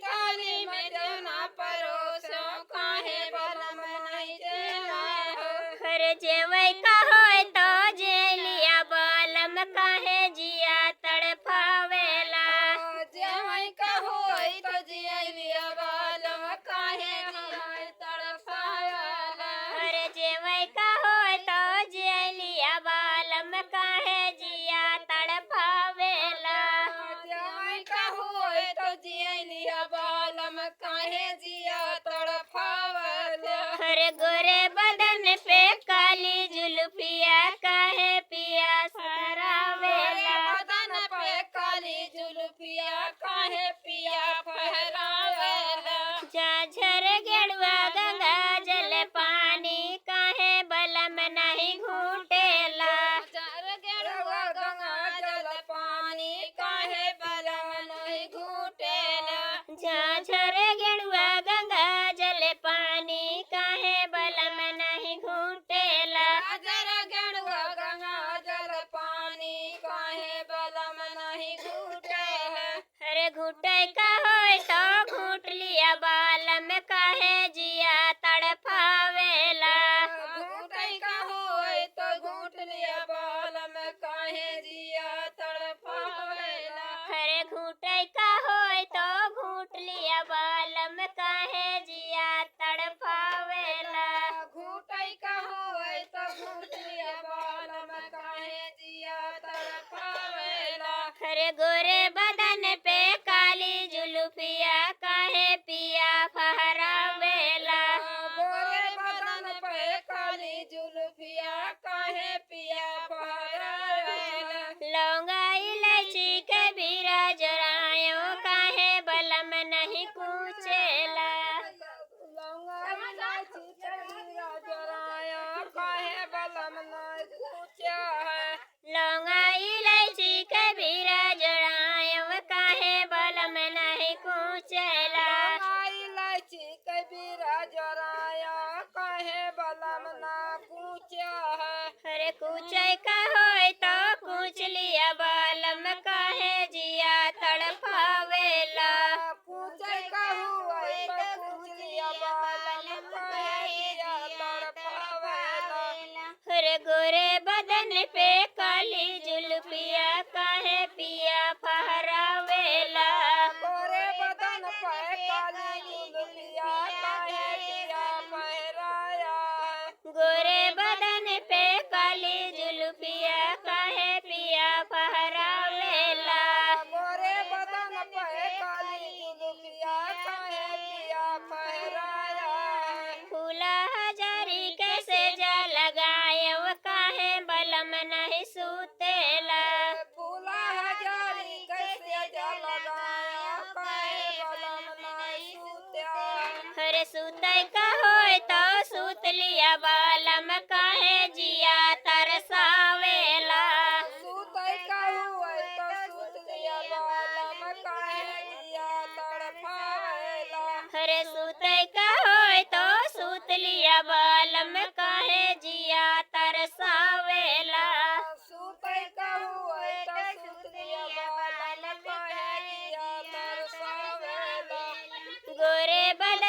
थाली में देना परोसो काहे बलम नहीं देना हो। हर जेवै का होय तो जेलिया बालम काहे जिया तड़पावेला। जेवै का होय तो जेलिया बालम काहे जिया तड़पावेला। हर जेवै का होय तो जेलिया बालम काहे जिया तड़पावेला। जेवै का होय तो जेलिया बालम काहे जिया तड़पावेला। हर गोरे बदन पे काली जुल्फिया काहे पिया सरावेला। बदन पे काली जुल्फिया काहे पिया फहरावेला। झाझर गेड़ुआ गंगा जल पानी काहे बलम नहीं घूटेला। जर गेरुआ गंगा जल पानी काहे बलम नहीं घूटेला। झाझर गेड़ुआ गंगा जल पानी काहे बलम नहीं घूटेला। जर गेरुआ गंगा जल पानी काहे बलम नहीं घूटेला। अरे घूटे का होय तो घूट लिया बालम काहे जिया तड़पावेला। घूटै का होय तो घूट लिया बालम काहे जिया तड़पावेला। अरे घूटे का होय तो घूट लिया बालम काहे जिया तड़पावेला। घूटै का होय तो घूट लिया बालम काहे जिया तड़पावेला। अरे गोरे बदन पे काली जुल्फिया काहे पिया फहरावेला। गोरे बदन पे काली जुल्फिया काहे पिया फहरावेला। लौंगा इलायची कबीरा जरायो काहे बलम नहीं कूचेला। लौंगा इलायची कबीरा जराया काहे बलम नहीं कूचा है। लौंगा इलायची कबीरा जरायो काहे बलम नहीं कूचेला। लौंगा इलायची कबीरा जराया काहे बलम ना कूचा है। अरे कूचे का होय तो कूच लिया बालम काहे जिया तड़पावेला। कूचै का होय तो कूच लिया बालम काहे जिया तड़पावेला। अरे गोरे बदन पे काली जुल्फिया काहे पिया फहरावेला। गोरे बदन पे काली जुल्फिया काहे पिया फहराया है। गोरे बदन पे काली जुल्फिया काहे पिया फहरावेला। गोरे बदन पे काली जुल्फिया काहे पिया फहराया है। फूला हजारी कैसे जा लगायो काहे बलम नहीं सूतेला। फूला हजारी कैसे जा लगाया काहे बलम नहीं सूत्या। हरे सूते का होय तो सूत लिया बालम काहे जिया तरसावेला। सूतै का होय तो सूत लिया बालम काहे जिया तड़पावेला। हरे सूते का होय तो सूत लिया बालम काहे जिया तरसावेला। सूतै का होय तो सूत लिया बालम काहे जिया तरसावेला। गोरे बदन